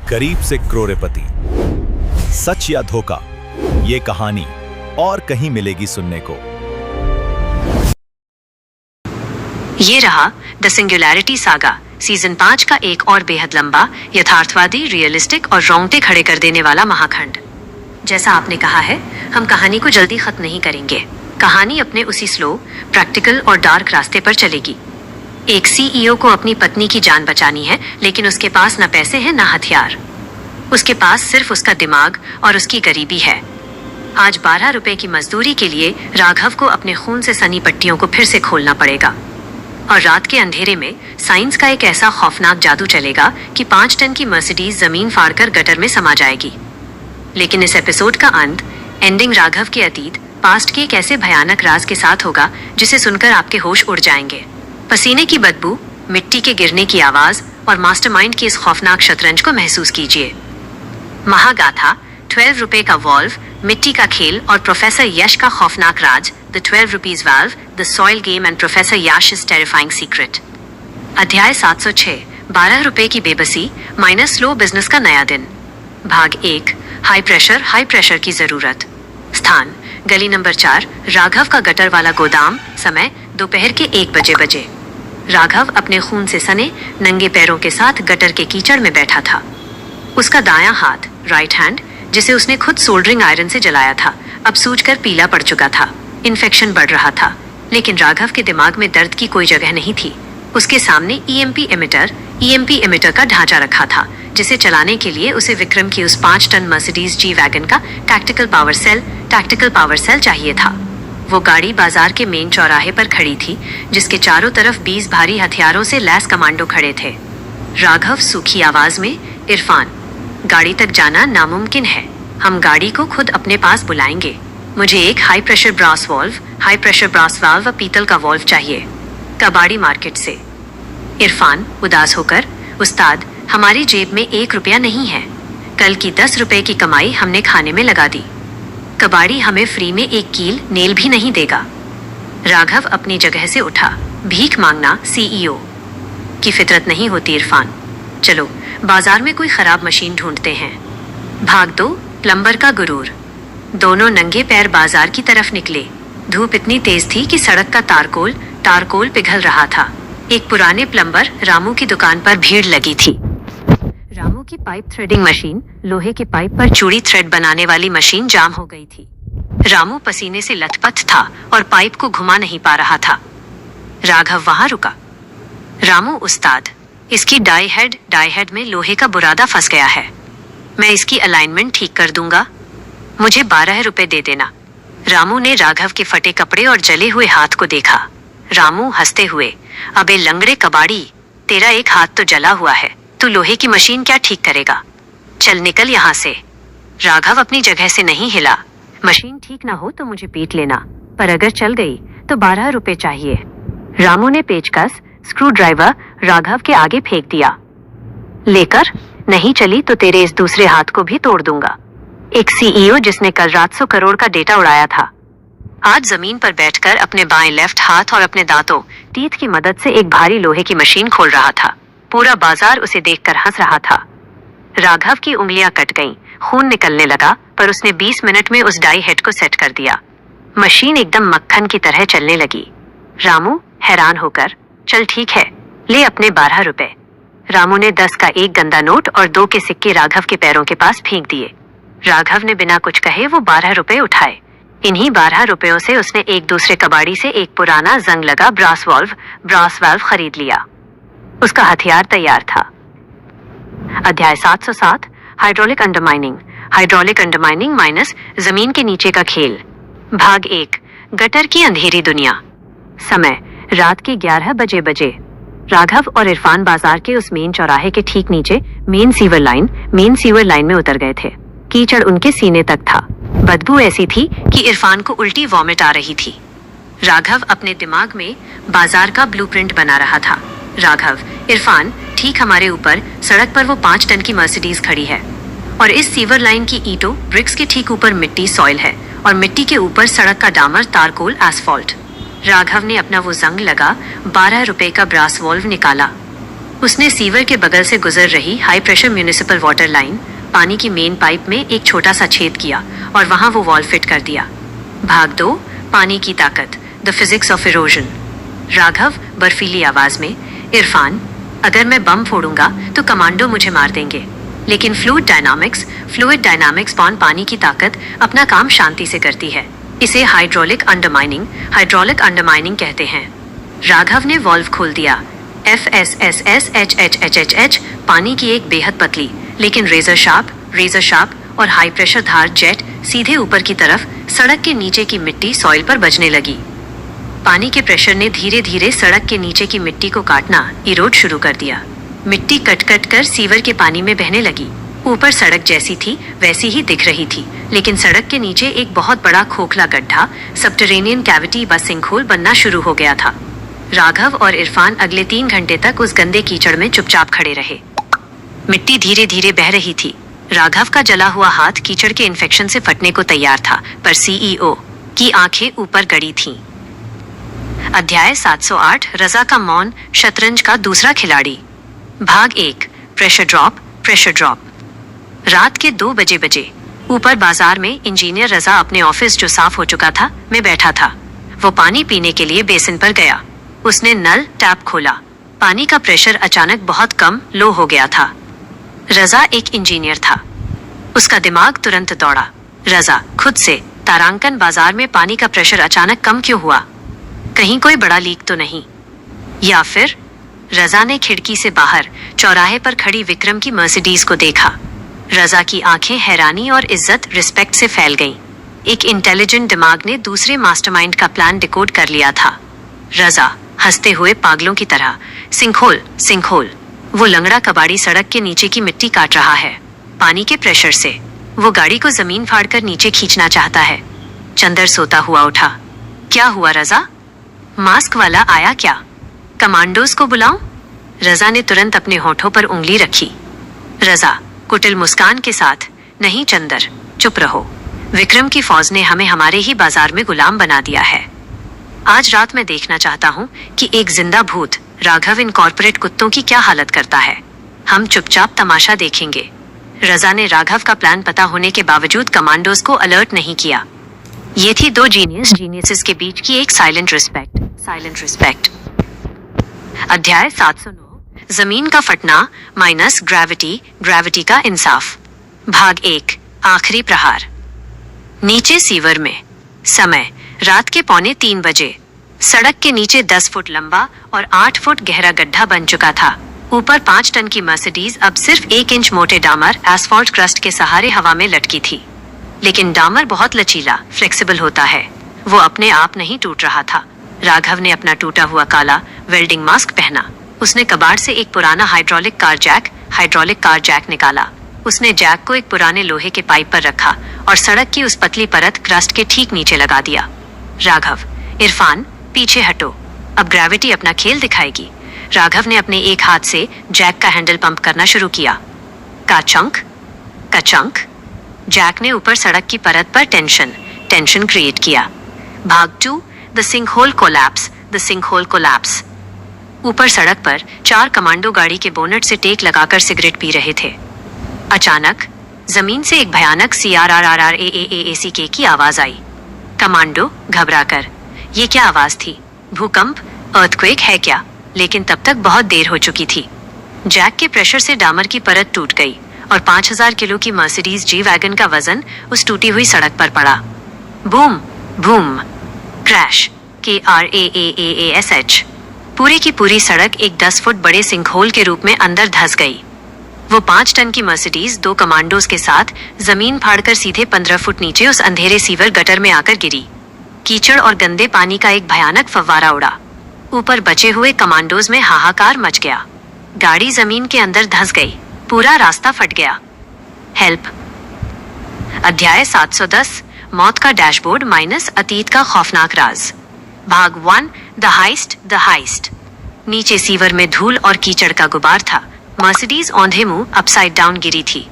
गरीब से करोड़पति, सच या धोखा, ये कहानी और कहीं मिलेगी सुनने को। ये रहा द सिंगुलैरिटी सागा सीजन 5 का एक और बेहद लंबा, यथार्थवादी, रियलिस्टिक और रोंगटे खड़े कर देने वाला महाखंड। जैसा आपने कहा है, हम कहानी को जल्दी खत्म नहीं करेंगे। कहानी अपने उसी स्लो, प्रैक्टिकल और डार्क रास्ते पर चलेगी। एक सीईओ को अपनी पत्नी की जान बचानी है, लेकिन उसके पास न पैसे हैं न हथियार। उसके पास सिर्फ उसका दिमाग और उसकी गरीबी है। आज 12 रुपए की मजदूरी के लिए राघव को अपने खून से सनी पट्टियों को फिर से खोलना पड़ेगा। और रात के अंधेरे में साइंस का एक ऐसा खौफनाक जादू चलेगा कि 5 टन की मर्सिडीज जमीन फाड़कर गटर में समा जाएगी। लेकिन इस एपिसोड का अंत, एंडिंग राघव के अतीत, पास्ट के एक ऐसे भयानक राज के साथ होगा जिसे सुनकर आपके होश उड़ जाएंगे। पसीने की बदबू, मिट्टी के गिरने की आवाज और मास्टरमाइंड की इस खौफनाक शतरंज को महसूस कीजिए। महागाथा, 12 रुपए का वॉल्व, मिट्टी का खेल और प्रोफेसर यश का खौफनाक राज, the 12 rupees valve, the soil game and professor Yash's terrifying secret. अध्याय 706, 12 रुपए की बेबसी माइनस स्लो बिजनेस का नया दिन। भाग 1, हाई प्रेशर की जरूरत। स्थान, गली नंबर 4, राघव का गटर वाला गोदाम। समय, दोपहर के 1 बजे। राघव अपने खून से सने नंगे पैरों के साथ गटर के कीचड़ में बैठा था। उसका दायां हाथ, राइट हैंड, जिसे उसने खुद सोल्डरिंग आयरन से जलाया था, अब सूजकर पीला पड़ चुका था। इन्फेक्शन बढ़ रहा था, लेकिन राघव के दिमाग में दर्द की कोई जगह नहीं थी। उसके सामने ईएमपी एमिटर का ढांचा रखा था, जिसे चलाने के लिए उसे विक्रम की उस 5 टन मर्सिडीज जी वैगन का टैक्टिकल पावर सेल चाहिए था। वो गाड़ी बाजार के मेन चौराहे पर खड़ी थी, जिसके चारों तरफ 20 भारी हथियारों से लैस कमांडो खड़े थे। राघव सूखी आवाज में, इरफान, गाड़ी तक जाना नामुमकिन है। हम गाड़ी को खुद अपने पास बुलाएंगे। मुझे एक हाई प्रेशर ब्रास वाल्व व पीतल का वॉल्व चाहिए, कबाड़ी मार्केट से। इरफान उदास होकर, उस्ताद, हमारी जेब में 1 रुपया नहीं है। कल की 10 रुपए की कमाई हमने खाने में लगा दी। कबाड़ी हमें फ्री में 1 कील नेल भी नहीं देगा। राघव अपनी जगह से उठा। भीख मांगना सीईओ की फितरत नहीं होती इरफान। चलो बाजार में कोई खराब मशीन ढूंढते हैं। भाग 2, प्लम्बर का गुरूर। दोनों नंगे पैर बाजार की तरफ निकले। धूप इतनी तेज थी कि सड़क का तारकोल पिघल रहा था। एक पुराने प्लम्बर रामू की दुकान पर भीड़ लगी थी। रामू की पाइप थ्रेडिंग मशीन, लोहे के पाइप पर चूड़ी थ्रेड बनाने वाली मशीन जाम हो गई थी। रामू पसीने से लथपथ था और पाइप को घुमा नहीं पा रहा था। राघव वहां रुका। रामू उस्ताद, इसकी डाई हेड में लोहे का बुरादा फंस गया है। मैं इसकी अलाइनमेंट ठीक कर दूंगा। मुझे 12 रुपए दे देना। रामू ने राघव के फटे कपड़े और जले हुए हाथ को देखा। रामू हंसते हुए, अबे लंगड़े कबाड़ी, तेरा एक हाथ तो जला हुआ है, तू लोहे की मशीन क्या ठीक करेगा? चल निकल यहाँ से। राघव अपनी जगह से नहीं हिला। मशीन ठीक ना हो तो मुझे पीट लेना, पर अगर चल गई तो 12 रुपए चाहिए। रामू ने पेचकस, स्क्रू ड्राइवर राघव के आगे फेंक दिया। लेकर, नहीं चली तो तेरे इस दूसरे हाथ को भी तोड़ दूंगा। एक सीईओ जिसने कल रात 100 करोड़ का डेटा उड़ाया था, आज जमीन पर बैठकर अपने बाएं लेफ्ट हाथ और अपने दांतों टीथ की मदद से एक भारी लोहे की मशीन खोल रहा था। पूरा बाजार उसे देखकर हंस रहा था। राघव की उंगलियां कट गईं, खून निकलने लगा, पर उसने 20 मिनट में उस डाई हेड को सेट कर दिया। मशीन एकदम मक्खन की तरह चलने लगी। रामू हैरान होकर, चल ठीक है, ले अपने 12 रुपए। रामू ने 10 का एक गंदा नोट और 2 के सिक्के राघव के पैरों के पास फेंक दिए। राघव ने बिना कुछ कहे वो 12 रुपए उठाए। इन्हीं 12 रुपयों से उसने एक दूसरे कबाड़ी से एक पुराना जंग लगा ब्रास वाल्व खरीद लिया। उसका हथियार तैयार था। अध्याय 707, हाइड्रोलिक अंडरमाइनिंग माइनस जमीन के नीचे का खेल। भाग 1, गटर की अंधेरी दुनिया। समय, रात के 11 बजे। राघव और इरफान बाजार के उस मेन चौराहे के ठीक नीचे मेन सीवर लाइन में उतर गए थे। कीचड़ उनके सीने तक था। बदबू ऐसी थी कि इरफान को उल्टी वॉमिट आ रही थी। राघव अपने दिमाग में बाजार का ब्लूप्रिंट बना रहा था। राघव, इरफान, ठीक हमारे ऊपर सड़क पर वो 5 टन की मर्सिडीज खड़ी है और इस सीवर लाइन की ईंटों, ब्रिक्स के ठीक ऊपर मिट्टी, सॉइल है और मिट्टी के ऊपर सड़क का डामर, तारकोल, एस्फॉल्ट। राघव ने अपना वो जंग लगा 12 रुपए का ब्रास वॉल्व निकाला। उसने सीवर के बगल से गुजर रही high pressure municipal water line, पानी की मेन पाइप में एक छोटा सा छेद किया और वहां वो वॉल्व फिट कर दिया। भाग 2, पानी की ताकत, the physics of erosion. Raghav बर्फीली आवाज में, इरफान, अगर मैं बम फोड़ूंगा तो कमांडो मुझे मार देंगे, लेकिन फ्लूइड डायनामिक्स पॉन पानी की ताकत अपना काम शांति से करती है। इसे हाइड्रोलिक अंडरमाइनिंग कहते हैं। राघव ने वॉल्व खोल दिया। FSSSHHHH पानी की एक बेहद पतली लेकिन रेजर शार्प और हाई प्रेशर धार जेट सीधे ऊपर की तरफ सड़क के नीचे की मिट्टी सॉइल पर बजने लगी। पानी के प्रेशर ने धीरे धीरे सड़क के नीचे की मिट्टी को काटना, इरोड शुरू कर दिया। मिट्टी कट कर सीवर के पानी में बहने लगी। ऊपर सड़क जैसी थी वैसी ही दिख रही थी, लेकिन सड़क के नीचे एक बहुत बड़ा खोखला गड्ढा, सबटरेनियन कैविटी व सिंकहोल बनना शुरू हो गया था। राघव और इरफान अगले 3 घंटे तक उस गंदे कीचड़ में चुपचाप खड़े रहे। मिट्टी धीरे धीरे बह रही थी। राघव का जला हुआ हाथ कीचड़ के इन्फेक्शन से फटने को तैयार था, पर सीईओ की आंखें ऊपर गड़ी थीं। अध्याय 708, रजा का मौन, शतरंज का दूसरा खिलाड़ी। भाग 1, प्रेशर ड्रॉप। रात के 2 बजे ऊपर बाजार में इंजीनियर रजा अपने ऑफिस, जो साफ हो चुका था, में बैठा था। वो पानी पीने के लिए बेसिन पर गया। उसने नल टैप खोला। पानी का प्रेशर अचानक बहुत कम लो हो गया था। रजा एक इंजीनियर था। उसका दिमाग तुरंत दौड़ा। रजा खुद से तारांकन, बाजार में पानी का प्रेशर अचानक कम क्यों हुआ? कहीं कोई बड़ा लीक तो नहीं? या फिर? रजा ने खिड़की से बाहर चौराहे पर खड़ी विक्रम की मर्सिडीज को देखा। रजा की आंखें हैरानी और रिस्पेक्ट से फैल गईं। एक इंटेलिजेंट दिमाग ने दूसरे मास्टरमाइंड का प्लान डिकोड कर लिया था। रजा हंसते हुए पागलों की तरह, सिंकहोल। वो लंगड़ा कबाड़ी सड़क के नीचे की मिट्टी काट रहा है। पानी के प्रेशर से वो गाड़ी को जमीन फाड़कर नीचे खींचना चाहता है। चंदर सोता हुआ उठा। क्या हुआ रजा? मास्क वाला आया क्या? कमांडोज को बुलाऊं? रजा ने तुरंत अपने होठों पर उंगली रखी। रजा कुटिल मुस्कान के साथ, नहीं चंदर, चुप रहो। विक्रम की फौज ने हमें हमारे ही बाजार में गुलाम बना दिया है। आज रात मैं देखना चाहता हूँ कि एक जिंदा भूत राघव इन कॉर्पोरेट कुत्तों की क्या हालत करता है। हम चुपचाप तमाशा देखेंगे। रजा ने राघव का प्लान पता होने के बावजूद कमांडोज को अलर्ट नहीं किया। ये थी 2 जीनियसेस के बीच की एक साइलेंट रिस्पेक्ट। अध्याय 709, जमीन का फटना माइनस ग्रेविटी का इंसाफ। भाग 1, आखिरी प्रहार। नीचे सीवर में समय रात के 2:45 बजे। सड़क के नीचे 10 फुट लंबा और 8 फुट गहरा गड्ढा बन चुका था। ऊपर 5 टन की मर्सिडीज अब सिर्फ 1 इंच मोटे डामर एस्फॉल्ट क्रस्ट के सहारे हवा में लटकी थी। लेकिन डामर बहुत लचीला, फ्लेक्सिबल होता है। वो अपने आप नहीं टूट रहा था। राघव ने अपना टूटा हुआ काला वेल्डिंग मास्क पहना। उसने कबाड़ से एक पुराना हाइड्रोलिक कार जैक निकाला। उसने जैक को एक पुराने लोहे के पाइप पर रखा और सड़क की उस पतली परत क्रस्ट के ठीक नीचे लगा दिया। राघव, इरफान, पीछे हटो, अब ग्रेविटी अपना खेल दिखाएगी। राघव ने अपने एक हाथ से जैक का हैंडल पंप करना शुरू किया। कचंक। जैक ने ऊपर सड़क की परत पर टेंशन क्रिएट किया। भाग 2, द सिंकहोल कोलैप्स। ऊपर सड़क पर 4 कमांडो गाड़ी के बोनट से टेक लगाकर सिगरेट पी रहे थे। अचानक जमीन से एक भयानक CRRRAAACK की आवाज आई। कमांडो घबराकर, ये क्या आवाज थी? भूकंप, अर्थक्वेक है क्या? लेकिन तब तक बहुत देर हो चुकी थी। जैक के प्रेशर से डामर की परत टूट गई और 5000 किलो की मर्सिडीज जी वैगन का वजन उस टूटी हुई सड़क पर पड़ा। Boom, crash, KRAAASH। पूरी की पूरी सड़क एक 10 फुट बड़े सिंकहोल के रूप में अंदर धंस गई। वो 5 टन की मर्सिडीज 2 कमांडोज के साथ जमीन फाड़कर सीधे 15 फुट नीचे उस अंधेरे सीवर गटर में आकर गिरी। कीचड़ और गंदे पानी का एक भयानक फव्वारा उड़ा। ऊपर बचे हुए कमांडोज में हाहाकार मच गया। गाड़ी जमीन के अंदर धंस गई। पूरा रास्ता फट गया। हेल्प। अध्याय 710, मौत का डैशबोर्ड माइनस अतीत का खौफनाक राज। भाग 1, द हाइस्ट। नीचे सीवर में धूल और कीचड़ का गुबार था। मर्सिडीज औंधे मुंह अपसाइड डाउन गिरी थी।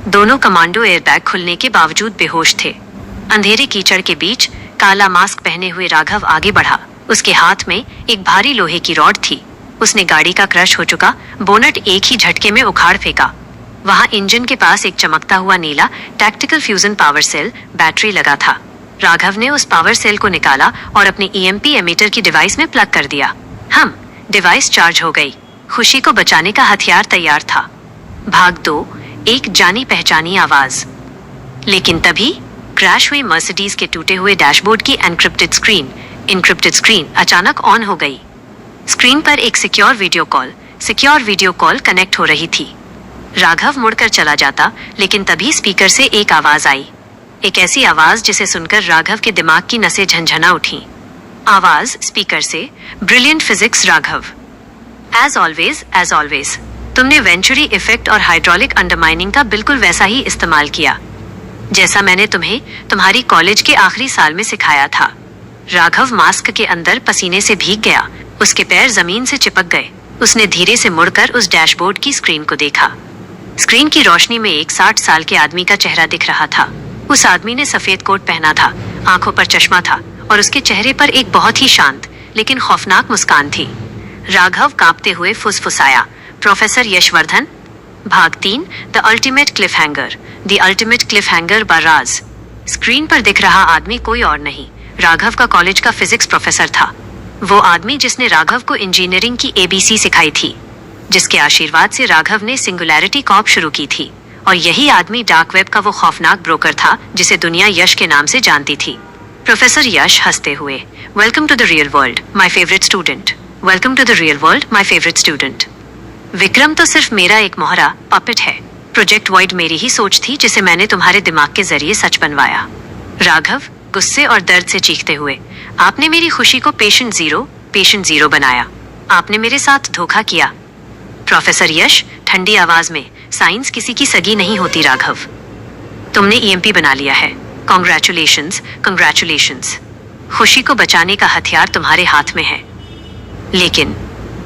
दोनों कमांडो एयरबैग खुलने के बावजूद बेहोश थे। अंधेरे कीचड़ के बीच काला मास्क पहने हुए राघव आगे बढ़ा। उसके हाथ में एक भारी लोहे की रॉड थी। उसने गाड़ी का क्रश हो चुका बोनट एक ही झटके में उखाड़ फेंका। वहां इंजन के पास एक चमकता हुआ नीला tactical fusion power cell battery लगा था। राघव ने उस पावर सेल को निकाला और अपने ईएमपी एमीटर की डिवाइस में प्लग कर दिया। डिवाइस चार्ज हो गई। खुशी को बचाने का हथियार तैयार था। भाग 2, एक जानी पहचानी आवाज। लेकिन तभी क्रैश हुई मर्सिडीज के टूटे हुए डैशबोर्ड की इनक्रिप्टेड स्क्रीन अचानक ऑन हो गई। स्क्रीन पर एक सिक्योर वीडियो कॉल कनेक्ट हो रही थी। राघव मुड़कर चला जाता, लेकिन तभी स्पीकर से एक आवाज आई। एक ऐसी आवाज जिसे सुनकर राघव के दिमाग की नसें झंझना उठी। आवाज स्पीकर से, brilliant physics Raghav, as always तुमने वेंचुरी इफेक्ट और हाइड्रोलिक अंडरमाइनिंग का बिल्कुल वैसा ही इस्तेमाल किया जैसा मैंने तुम्हें तुम्हारी कॉलेज के आखिरी साल में सिखाया था। राघव मास्क के अंदर पसीने से भीग गया। उसके पैर जमीन से चिपक गए। उसने धीरे से मुड़कर उस डैशबोर्ड की स्क्रीन को देखा। स्क्रीन की रोशनी में एक 60 साल के आदमी का चेहरा दिख रहा था। उस आदमी ने सफेद कोट पहना था, आंखों पर चश्मा था और उसके चेहरे पर एक बहुत ही शांत लेकिन खौफनाक मुस्कान थी। राघव कांपते हुए फुसफुसाया, प्रोफेसर यशवर्धन। भाग 3, द अल्टीमेट क्लिफहैंगर बराज। स्क्रीन पर दिख रहा आदमी कोई और नहीं, राघव का कॉलेज का फिजिक्स प्रोफेसर था। वो आदमी जिसने राघव को इंजीनियरिंग की ABC सिखाई थी, जिसके आशीर्वाद से राघव ने सिंगुलैरिटी कॉर्प शुरू की थी। और यही आदमी डार्क वेब का वो खौफनाक ब्रोकर था जिसे दुनिया यश के नाम से जानती थी। प्रोफेसर यश हंसते हुए, welcome to the real world my favourite student, welcome to the real world my favourite student. Vikram तो सिर्फ मेरा एक मोहरा पपेट है। प्रोजेक्ट वॉइड मेरी ही सोच थी जिसे मैंने तुम्हारे दिमाग के जरिए सच बनवाया। राघव गुस्से और दर्द से चीखते हुए, आपने मेरी खुशी को पेशेंट जीरो बनाया। आपने मेरे साथ धोखा किया। प्रोफेसर यश ठंडी आवाज में, साइंस किसी की सगी नहीं होती राघव। तुमने EMP बना लिया है। कांग्रेचुलेशंस। खुशी को बचाने का हथियार तुम्हारे हाथ में है। लेकिन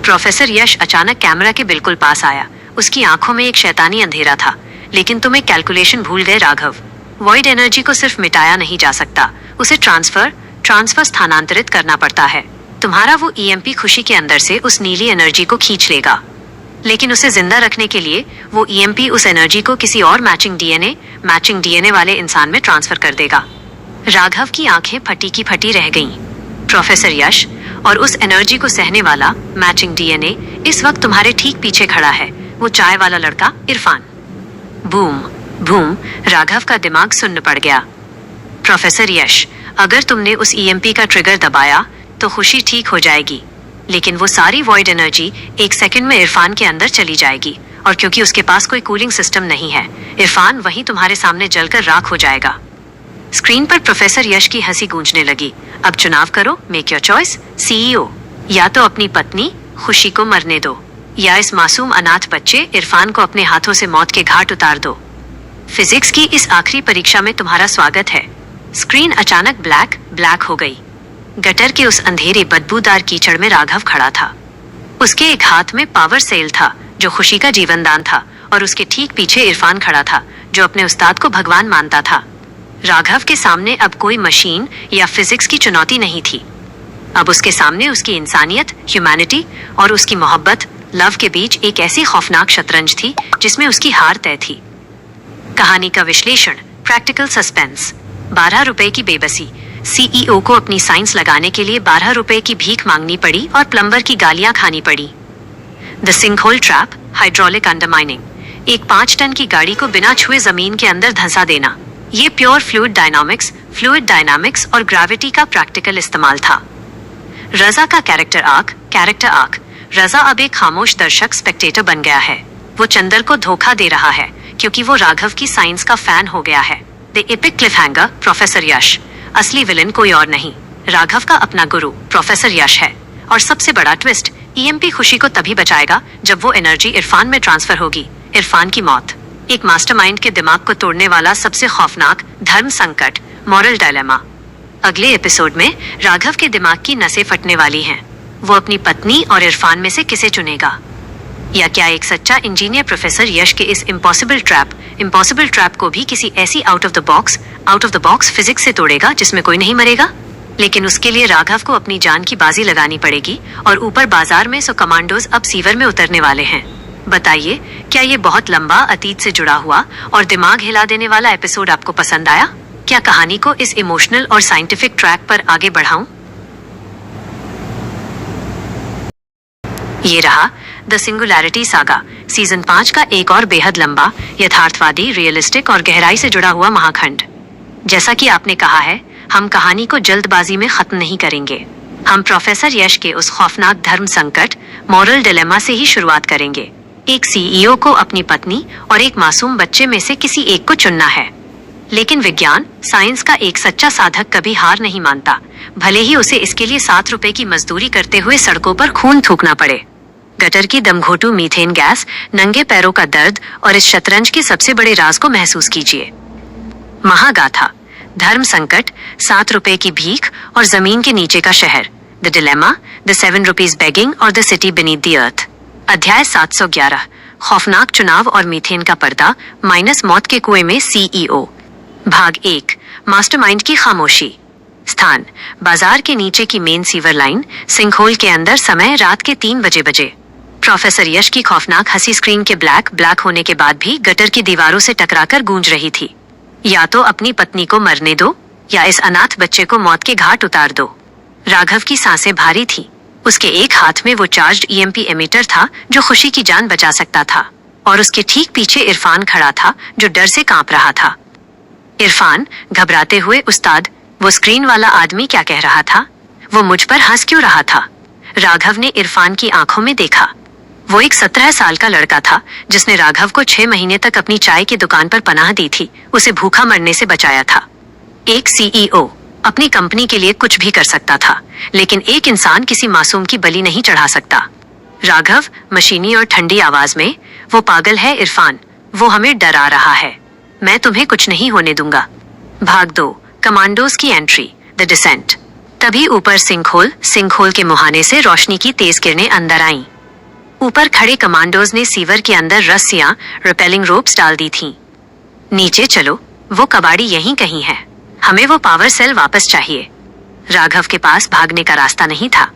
प्रोफेसर यश अचानक कैमरा के बिल्कुल पास आया। उसकी आंखों में एक शैतानी अंधेरा था। लेकिन तुम एक कैलकुलेशन भूल गए राघव। वॉइड एनर्जी को सिर्फ मिटाया नहीं जा सकता, उसे ट्रांसफर स्थानांतरित करना पड़ता है। तुम्हारा वो EMP खुशी के अंदर से उस नीली एनर्जी को खींच लेगा, लेकिन उसे जिंदा रखने के लिए वो EMP उस एनर्जी को किसी और मैचिंग DNA वाले इंसान में ट्रांसफर कर देगा। राघव की आंखें फटी की फटी रह गईं। प्रोफेसर यश और उस एनर्जी को सहने वाला मैचिंग DNA इस वक्त तुम्हारे ठीक पीछे खड़ा है, वो चाय वाला लड़का इरफान। बूम, राघव का दिमाग सुन्न पड़ गया। प्रोफेसर यश, अगर तुमने उस EMP का ट्रिगर दबाया तो खुशी ठीक हो जाएगी, लेकिन वो सारी वॉइड एनर्जी 1 सेकंड में इरफान के अंदर चली जाएगी। और क्योंकि उसके पास कोई कूलिंग सिस्टम नहीं है, इरफान वहीं तुम्हारे सामने जलकर राख हो जाएगा। स्क्रीन पर प्रोफेसर यश की हंसी गूंजने लगी। अब चुनाव करो, मेक योर चॉइस CEO। या तो अपनी पत्नी खुशी को मरने दो, या इस मासूम अनाथ बच्चे इरफान को अपने हाथों से मौत के घाट उतार दो। फिजिक्स की इस आखिरी परीक्षा में तुम्हारा स्वागत है। स्क्रीन अचानक ब्लैक हो गई। गटर के उस अंधेरे बदबूदार कीचड़ में राघव खड़ा था। उसके एक हाथ में पावर सेल था जो खुशी का जीवनदान था, और उसके ठीक पीछे इरफान खड़ा था जो अपने उस्ताद को भगवान मानता था। राघव के सामने अब कोई मशीन या फिजिक्स की चुनौती नहीं थी। अब उसके सामने उसकी इंसानियत, ह्यूमैनिटी और उसकी मोहब्बत, लव के बीच एक ऐसी खौफनाक शतरंज थी जिसमें उसकी हार तय थी। कहानी का विश्लेषण, प्रैक्टिकल सस्पेंस। 12 रुपए की बेबसी। CEO को अपनी साइंस लगाने के लिए 12 रुपए की भीख मांगनी पड़ी और प्लम्बर की गालियां खानी पड़ी। The sinkhole trap, hydraulic undermining. एक 5 टन की गाड़ी को बिना छुए जमीन के अंदर धंसा देना, ये प्योर फ्लूइड डायनामिक्स और ग्रेविटी का प्रैक्टिकल इस्तेमाल था। रजा का कैरेक्टर आर्क। रजा अब एक खामोश दर्शक स्पेक्टेटर बन गया है। वो चंदर को धोखा दे रहा है क्योंकि वो राघव की साइंस का फैन हो गया है। द एपिक क्लिफहैंगर, प्रोफेसर यश। असली विलन कोई और नहीं, राघव का अपना गुरु प्रोफेसर यश है। और सबसे बड़ा ट्विस्ट, EMP खुशी को तभी बचाएगा जब वो एनर्जी इरफान में ट्रांसफर होगी। इरफान की मौत, एक मास्टरमाइंड के दिमाग को तोड़ने वाला सबसे खौफनाक धर्म संकट, मॉरल डायलेमा। अगले एपिसोड में राघव के दिमाग की नसें फटने वाली हैं। वो अपनी पत्नी और इरफान में से किसे चुनेगा? या क्या एक सच्चा इंजीनियर प्रोफेसर यश के इस इम्पॉसिबल ट्रैप को भी किसी ऐसी out of the box physics से तोड़ेगा जिसमें कोई नहीं मरेगा? लेकिन उसके लिए राघव को अपनी जान की बाजी लगानी पड़ेगी और ऊपर बाजार में 100 कमांडोज अब सीवर में उतरने वाले हैं। बताइए, क्या ये बहुत लंबा अतीत से जुड़ा हुआ और दिमाग हिला देने वाला एपिसोड आपको पसंद आया? क्या कहानी को इस इमोशनल और साइंटिफिक ट्रैक पर आगे बढ़ाऊं? ये रहा द सिंगुलैरिटी सागा सीजन 5 का एक और बेहद लंबा, यथार्थवादी, रियलिस्टिक और गहराई से जुड़ा हुआ महाखंड। जैसा कि आपने कहा है, हम कहानी को जल्दबाजी में खत्म नहीं करेंगे। हम प्रोफेसर यश के उस खौफनाक धर्म संकट, मॉरल डिलेमा से ही शुरुआत करेंगे। एक सीईओ को अपनी पत्नी और एक मासूम बच्चे में से किसी एक को चुनना है, लेकिन विज्ञान, साइंस का एक सच्चा साधक कभी हार नहीं मानता, भले ही उसे इसके लिए 7 रुपए की मजदूरी करते हुए सड़कों पर खून थूकना पड़े। गटर की दमघोटू मीथेन गैस, नंगे पैरों का दर्द और इस शतरंज के सबसे बड़े राज को महसूस कीजिए। महागाथा, धर्म संकट, 7 रुपए की भीख और जमीन के नीचे का शहर, the dilemma, the 7 rupees begging और the city beneath the earth. अध्याय 711, खौफनाक चुनाव और मीथेन का पर्दा, माइनस मौत के कुएं में सीईओ। भाग 1, मास्टरमाइंड की खामोशी। स्थान, बाजार के नीचे की मेन सीवर लाइन, सिंकहोल के अंदर, समय रात के 3 बजे। प्रोफेसर यश की खौफनाक हंसी स्क्रीन के ब्लैक होने के बाद भी गटर की दीवारों से टकराकर गूंज रही थी। या तो अपनी पत्नी को मरने दो या इस अनाथ बच्चे को मौत के घाट उतार दो। राघव की सांसें भारी थी। उसके एक हाथ में वो चार्ज्ड ईएमपी एमिटर था जो खुशी की जान बचा सकता था, और उसके ठीक पीछे इरफान खड़ा था जो डर से कांप रहा था। इरफान, घबराते हुए, उस्ताद, वो स्क्रीन वाला आदमी क्या कह रहा था? वो मुझ पर हंस क्यों रहा था? राघव ने इरफान की आंखों में देखा। वो एक 17 साल का लड़का था जिसने राघव को 6 महीने तक अपनी चाय की दुकान पर पनाह दी थी, उसे भूखा मरने से बचाया था। एक सीईओ अपनी कंपनी के लिए कुछ भी कर सकता था, लेकिन एक इंसान किसी मासूम की बलि नहीं चढ़ा सकता। राघव, मशीनी और ठंडी आवाज में, वो पागल है इरफान, वो हमें डरा रहा है। मैं तुम्हें कुछ नहीं होने दूंगा। भाग 2, कमांडोज की एंट्री, द डिसेंट। तभी ऊपर सिंकहोल के मुहाने से रोशनी की तेज किरणें अंदर आईं। ऊपर खड़े कमांडोज ने सीवर के अंदर रस्सियां, रिपेलिंग रोप्स डाल दी थीं। नीचे चलो, वो कबाड़ी यहीं कहीं है, हमें वो पावर सेल वापस चाहिए। राघव के पास भागने का रास्ता नहीं था।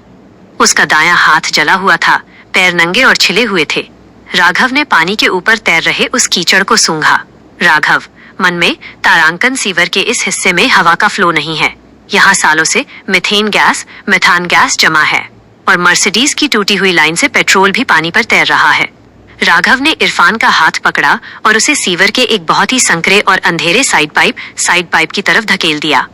उसका दायां हाथ जला हुआ था, पैर नंगे और छिले हुए थे। राघव ने पानी के ऊपर तैर रहे उस कीचड़ को सूंघा। राघव, मन में, तारांकन सीवर के इस हिस्से में हवा का फ्लो नहीं है। यहाँ सालों से मेथान गैस जमा है और मर्सिडीज की टूटी हुई लाइन से पेट्रोल भी पानी पर तैर रहा है। राघव ने इरफान का हाथ पकड़ा और उसे सीवर के एक बहुत ही संकरे और अंधेरे साइड पाइप की तरफ धकेल दिया।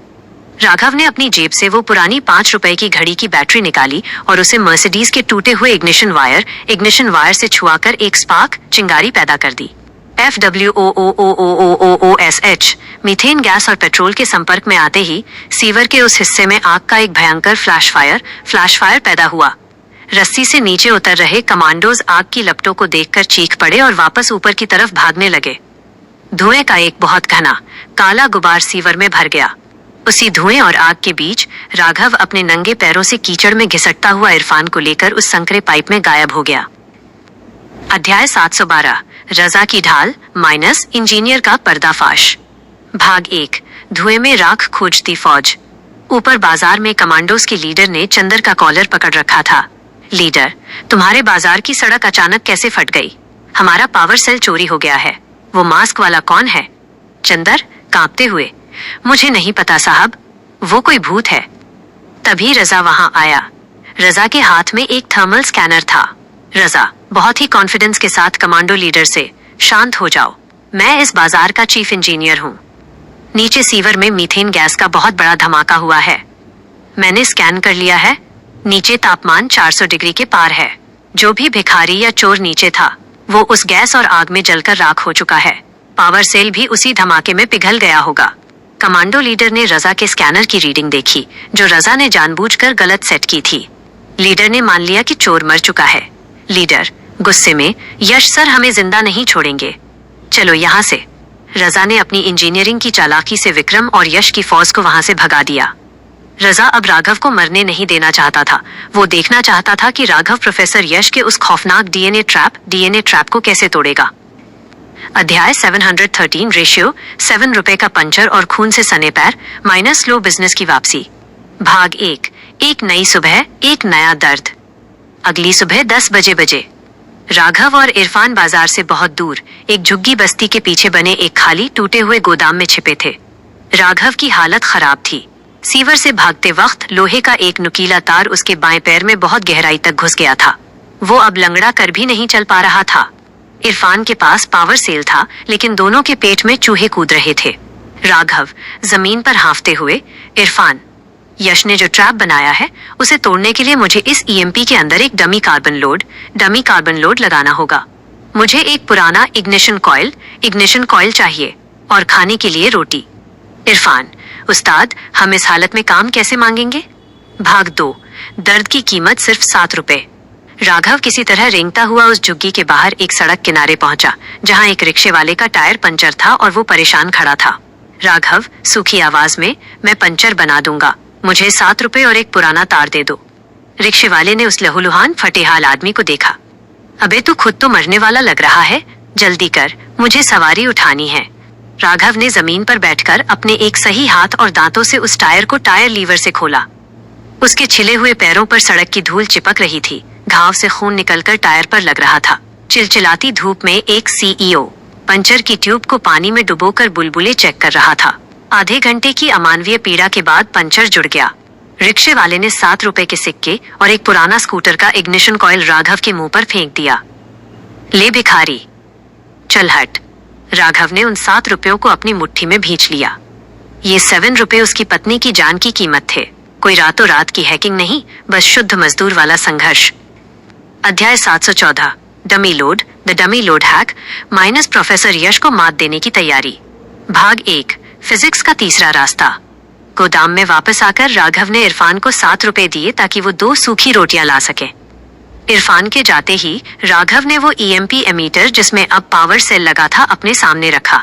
राघव ने अपनी जेब से वो पुरानी 5 रुपए की घड़ी की बैटरी निकाली और उसे मर्सिडीज के टूटे हुए इग्निशन वायर से छुआकर एक स्पार्क, चिंगारी पैदा कर दी। FWOOOOOOOSH, मीथेन गैस और पेट्रोल के संपर्क में आते ही सीवर के उस हिस्से में आग का एक भयंकर फ्लैश फायर पैदा हुआ। रस्सी से नीचे उतर रहे कमांडोज आग की लपटों को देखकर चीख पड़े और वापस ऊपर की तरफ भागने लगे। धुएं का एक बहुत घना, काला गुबार सीवर में भर गया। उसी धुएं और आग के बीच राघव अपने नंगे पैरों से कीचड़ में घिसटता हुआ इरफान को लेकर उस संकरे पाइप में गायब हो गया। अध्याय 712, रजा की ढाल, माइनस इंजीनियर का पर्दाफाश। भाग 1, धुएं में राख खोजती फौज। ऊपर बाजार में कमांडोज के लीडर ने चंदर का कॉलर पकड़ रखा था। लीडर, तुम्हारे बाजार की सड़क अचानक कैसे फट गई? हमारा पावर सेल चोरी हो गया है। वो मास्क वाला कौन है? चंदर, कांपते हुए, मुझे नहीं पता साहब, वो कोई भूत है। तभी रजा वहां आया। रजा के हाथ में एक थर्मल स्कैनर था। रजा बहुत ही कॉन्फिडेंस के साथ कमांडो लीडर से, शांत हो जाओ, मैं इस बाजार का चीफ इंजीनियर हूँ। नीचे सीवर में मीथेन गैस का बहुत बड़ा धमाका हुआ है। मैंने स्कैन कर लिया है। नीचे तापमान 400 डिग्री के पार है। जो भी भिखारी या चोर नीचे था वो उस गैस और आग में जलकर राख हो चुका है। पावर सेल भी उसी धमाके में पिघल गया होगा। कमांडो लीडर ने रजा के स्कैनर की रीडिंग देखी, जो रजा ने जानबूझकर गलत सेट की थी। लीडर ने मान लिया कि चोर मर चुका है। लीडर गुस्से में, यश सर हमें जिंदा नहीं छोड़ेंगे, चलो यहाँ से। रजा ने अपनी इंजीनियरिंग की चालाकी से विक्रम और यश की फौज को वहां से भगा दिया। रजा अब राघव को मरने नहीं देना चाहता था। वो देखना चाहता था कि राघव प्रोफेसर यश के उस खौफनाक डीएनए ट्रैप को कैसे तोड़ेगा। अध्याय 713, रेशियो, 7 रुपए का पंचर और खून से सने पैर, माइनस लो बिजनेस की वापसी। भाग 1। एक नई सुबह, एक नया दर्द। अगली सुबह 10 बजे राघव और इरफान बाजार से बहुत दूर एक झुग्गी बस्ती के पीछे बने एक खाली टूटे हुए गोदाम में छिपे थे। राघव की हालत खराब थी। सीवर से भागते वक्त लोहे का एक नुकीला तार उसके बाएं पैर में बहुत गहराई तक घुस गया था। वो अब लंगड़ा कर भी नहीं चल पा रहा था। इरफान के पास पावर सेल था, लेकिन दोनों के पेट में चूहे कूद रहे थे। राघव जमीन पर हांफते हुए, इरफान, यश ने जो ट्रैप बनाया है उसे तोड़ने के लिए मुझे इस ईएमपी के अंदर एक डमी कार्बन लोड लगाना होगा। मुझे एक पुराना इग्निशन कॉइल चाहिए और खाने के लिए रोटी। इरफान, उस्ताद, हम इस हालत में काम कैसे मांगेंगे? भाग 2। दर्द की कीमत सिर्फ 7 रुपए। राघव किसी तरह रेंगता हुआ उस झुग्गी के बाहर एक सड़क किनारे पहुंचा, जहां एक रिक्शे वाले का टायर पंचर था और वो परेशान खड़ा था। राघव सूखी आवाज में, मैं पंचर बना दूंगा, मुझे 7 रुपए और एक पुराना तार दे दो। रिक्शे वाले ने उस लहूलुहान फटेहाल आदमी को देखा। अबे तू खुद तो मरने वाला लग रहा है, जल्दी कर, मुझे सवारी उठानी है। राघव ने जमीन पर बैठकर अपने एक सही हाथ और दांतों से उस टायर को टायर लीवर से खोला। उसके छिले हुए पैरों पर सड़क की धूल चिपक रही थी। घाव से खून निकलकर टायर पर लग रहा था। चिलचिलाती धूप में एक सीईओ पंचर की ट्यूब को पानी में डुबोकर बुलबुले चेक कर रहा था। आधे घंटे की अमानवीय पीड़ा के बाद पंचर जुड़ गया। रिक्शे वाले ने 7 रुपए के सिक्के और एक पुराना स्कूटर का इग्निशन कॉइल राघव के मुंह पर फेंक दिया। ले भिखारी, चल हट। राघव ने उन 7 रुपयों को अपनी मुट्ठी में भींच लिया। ये 7 रुपए उसकी पत्नी की जान की कीमत थे। कोई रातों रात की हैकिंग नहीं, बस शुद्ध मजदूर वाला संघर्ष। अध्याय 714। Dummy load, the dummy load hack, minus professor Yash को मात देने की तैयारी। भाग 1। फिजिक्स का तीसरा रास्ता। गोदाम में वापस आकर राघव ने इरफान को 7 रुपए दिए ताकि वो 2 सूखी रोटियां ला सके। इरफान के जाते ही राघव ने वो ईएमपी एमीटर जिसमें अब पावर सेल लगा था अपने सामने रखा।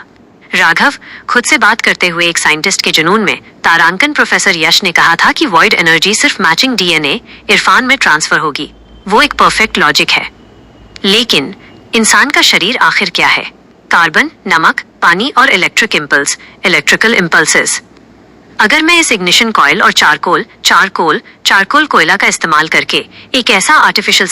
राघव खुद से बात करते हुए एक साइंटिस्ट के जुनून में, तारांकन प्रोफेसर यश ने कहा था कि वॉइड एनर्जी सिर्फ मैचिंग डीएनए इरफान में ट्रांसफर होगी। वो एक परफेक्ट लॉजिक है, लेकिन इंसान का शरीर आखिर क्या है? कार्बन, नमक, पानी और इलेक्ट्रिकल इम्पल्सेस। अगर मैं इस इग्निशन कॉइल और चारकोल कोयला का इस्तेमाल करके एक ऐसा आर्टिफिशियल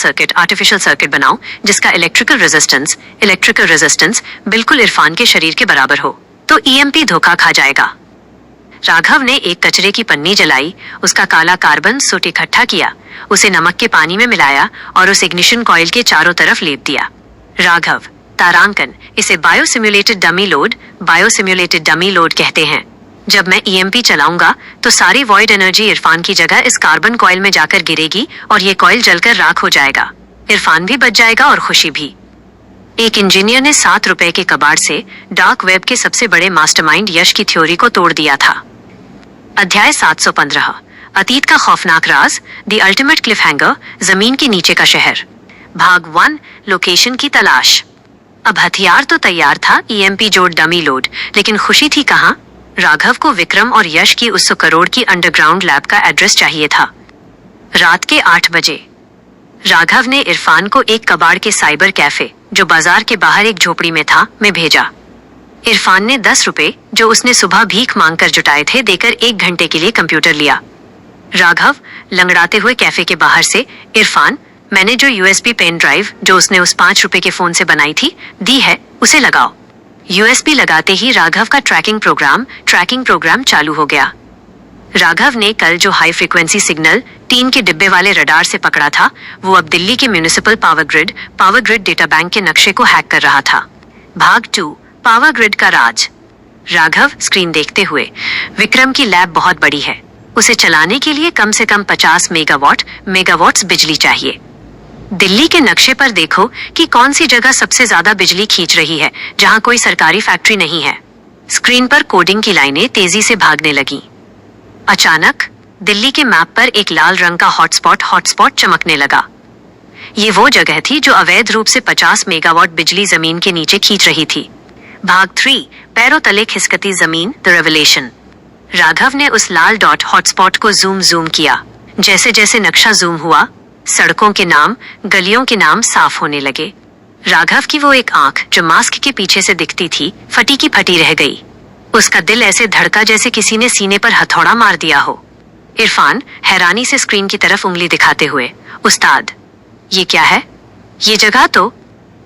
सर्किट बनाऊं जिसका इलेक्ट्रिकल रेजिस्टेंस बिल्कुल इरफान के शरीर के बराबर हो, तो ईएमपी धोखा खा जाएगा। राघव ने एक कचरे की पन्नी जलाई, उसका काला कार्बन सोट इकट्ठा किया, उसे नमक के पानी में मिलाया और उस इग्निशन कॉइल के चारों तरफ लेप दिया। राघव, तारांकन, इसे बायोसिम्युलेटेड डमी लोड कहते हैं। जब मैं ईएमपी चलाऊंगा तो सारी वॉइड एनर्जी इरफान की जगह इस कार्बन कॉइल में जाकर गिरेगी और ये कॉइल जलकर राख हो जाएगा। इरफान भी बच जाएगा और खुशी भी। एक इंजीनियर ने 7 रुपए के कबाड़ से डार्क वेब के सबसे बड़े मास्टरमाइंड यश की थ्योरी को तोड़ दिया था। अध्याय 715। अतीत का खौफनाक राज, द अल्टीमेट क्लिफहैंगर, जमीन के नीचे का शहर। भाग 1। लोकेशन की तलाश। अब हथियार तो तैयार था, ईएमपी जोड़ डमी लोड, लेकिन खुशी थी कहाँ? राघव को विक्रम और यश की उस 100 करोड़ की अंडरग्राउंड लैब का एड्रेस चाहिए था। रात के 8 बजे राघव ने इरफान को एक कबाड़ के साइबर कैफे, जो बाजार के बाहर एक झोपड़ी में था, में भेजा। इरफान ने 10 रुपए, जो उसने सुबह भीख मांगकर जुटाए थे, देकर 1 घंटे के लिए कंप्यूटर लिया। राघव लंगड़ाते हुए कैफे के बाहर से, इरफान, मैंने जो यूएसबी पेन ड्राइव जो उसने उस 5 रुपए के फोन से बनाई थी दी है, उसे लगाओ। यूएसबी लगाते ही राघव का ट्रैकिंग प्रोग्राम चालू हो गया। राघव ने कल जो हाई फ्रीक्वेंसी सिग्नल टीन के डिब्बे वाले रडार से पकड़ा था, वो अब दिल्ली के municipal power grid data bank के नक्शे को हैक कर रहा था। भाग 2। पावर ग्रिड का राज। राघव स्क्रीन देखते हुए, विक्रम की लैब बहुत बड़ी है, उसे चलाने के लिए कम से कम 50 मेगावाट्स बिजली चाहिए। दिल्ली के नक्शे पर देखो कि कौन सी जगह सबसे ज्यादा बिजली खींच रही है, जहां कोई सरकारी फैक्ट्री नहीं है। स्क्रीन पर कोडिंग की लाइनें तेजी से भागने लगीं। अचानक दिल्ली के मैप पर एक लाल रंग का हॉटस्पॉट चमकने लगा। ये वो जगह थी जो अवैध रूप से 50 मेगावाट बिजली जमीन के नीचे खींच रही थी। भाग 3। पैरों तले खिसकती जमीन, द रेवलेशन। राघव ने उस लाल डॉट हॉटस्पॉट को जूम किया। जैसे जैसे नक्शा जूम हुआ, सड़कों के नाम, गलियों के नाम साफ होने लगे। राघव की वो एक आंख जो मास्क के पीछे से दिखती थी, फटी की फटी रह गई। उसका दिल ऐसे धड़का जैसे किसी ने सीने पर हथौड़ा मार दिया हो। इरफान हैरानी से स्क्रीन की तरफ उंगली दिखाते हुए, उस्ताद, ये क्या है? ये जगह तो।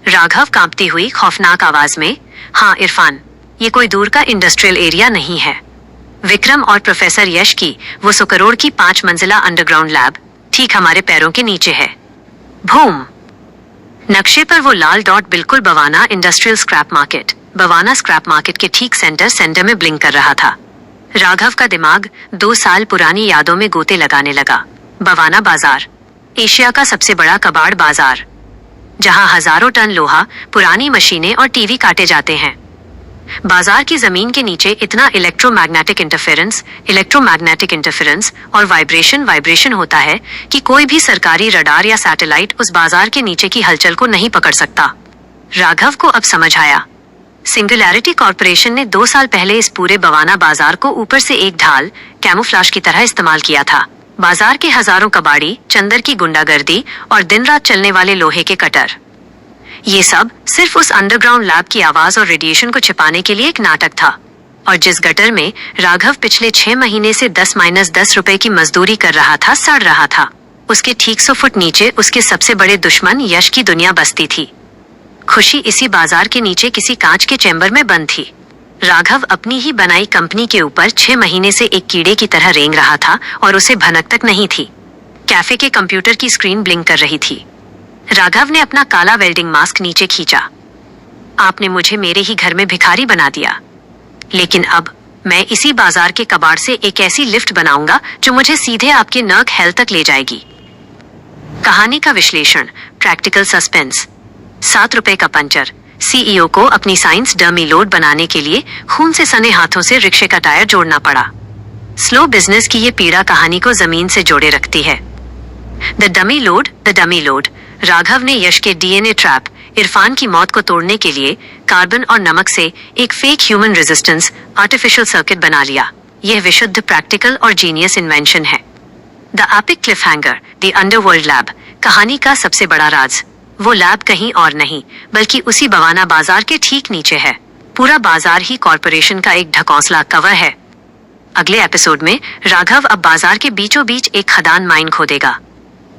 राघव कांपती हुई खौफनाक आवाज में, हाँ इरफान, ये कोई दूर का इंडस्ट्रियल एरिया नहीं है। विक्रम और प्रोफेसर यश की वो 100 करोड़ की 5 मंजिला अंडरग्राउंड लैब ठीक हमारे पैरों के नीचे है। भूम। नक्शे पर वो लाल डॉट बिल्कुल Bawana industrial scrap market, Bawana scrap market के ठीक सेंटर में ब्लिंक कर रहा था। राघव का दिमाग 2 साल पुरानी यादों में गोते लगाने लगा। बवाना बाजार, एशिया का सबसे बड़ा कबाड़ बाजार, जहां हजारों टन लोहा, पुरानी मशीनें और टीवी काटे जाते हैं। बाजार की जमीन के नीचे इतना इलेक्ट्रोमैग्नेटिक इंटरफेरेंस और वाइब्रेशन होता है कि कोई भी सरकारी रडार या सैटेलाइट उस बाजार के नीचे की हलचल को नहीं पकड़ सकता। राघव को अब समझ आया। सिंगुलैरिटी कॉरपोरेशन ने 2 साल पहले इस पूरे बवाना बाजार को ऊपर से एक ढाल, कैमोफ्लाज की तरह इस्तेमाल किया था। बाजार के हजारों कबाड़ी, चंदर की गुंडागर्दी और दिन रात चलने वाले लोहे के कटर, ये सब सिर्फ उस अंडरग्राउंड लैब की आवाज और रेडिएशन को छिपाने के लिए एक नाटक था। और जिस गटर में राघव पिछले 6 महीने से 10 रुपए की मजदूरी कर रहा था, सड़ रहा था, उसके ठीक 100 फुट नीचे उसके सबसे बड़े दुश्मन यश की दुनिया बसती थी। खुशी इसी बाजार के नीचे किसी कांच के चैम्बर में बंद थी। राघव अपनी ही बनाई कंपनी के ऊपर 6 महीने से एक कीड़े की तरह रेंग रहा था और उसे भनक तक नहीं थी। कैफे के कंप्यूटर की स्क्रीन ब्लिंक कर रही थी। राघव ने अपना काला वेल्डिंग मास्क नीचे खींचा। आपने मुझे मेरे ही घर में भिखारी बना दिया, लेकिन अब मैं इसी बाजार के कबाड़ से एक ऐसी लिफ्ट बनाऊंगा जो मुझे सीधे आपके नर्क हेल तक ले जाएगी। कहानी का विश्लेषण, प्रैक्टिकल सस्पेंस। 7 रुपए का पंचर। सीईओ को अपनी साइंस डमी लोड बनाने के लिए खून से सने हाथों से रिक्शे का टायर जोड़ना पड़ा। स्लो बिजनेस की ये पीड़ा कहानी को जमीन से जोड़े रखती है। The dummy load. राघव ने यश के डीएनए ट्रैप, इरफान की मौत को तोड़ने के लिए कार्बन और नमक से एक fake human resistance artificial circuit बना लिया। यह विशुद्ध प्रैक्टिकल और जीनियस इन्वेंशन है। The epic cliffhanger, the underworld lab. कहानी का सबसे बड़ा राज, वो लैब कहीं और नहीं बल्कि उसी बवाना बाजार के ठीक नीचे है। पूरा बाजार ही कॉरपोरेशन का एक ढकौंसला कवर है। अगले एपिसोड में राघव अब बाजार के बीचों बीच एक खदान माइन खोदेगा।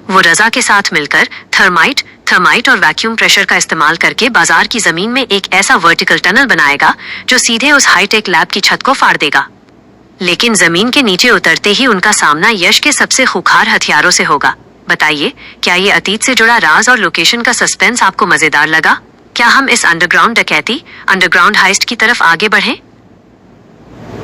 वो रजा के साथ मिलकर थर्माइट और वैक्यूम प्रेशर का इस्तेमाल करके बाजार की जमीन में एक ऐसा वर्टिकल टनल बनाएगा जो सीधे उस हाईटेक लैब की छत को फाड़ देगा। लेकिन जमीन के नीचे उतरते ही उनका सामना यश के सबसे खूंखार हथियारों से होगा। बताइए, क्या ये अतीत से जुड़ा राज और लोकेशन का सस्पेंस आपको मजेदार लगा? क्या हम इस अंडरग्राउंड डकैती, अंडरग्राउंड हाइस्ट की तरफ आगे बढ़ें?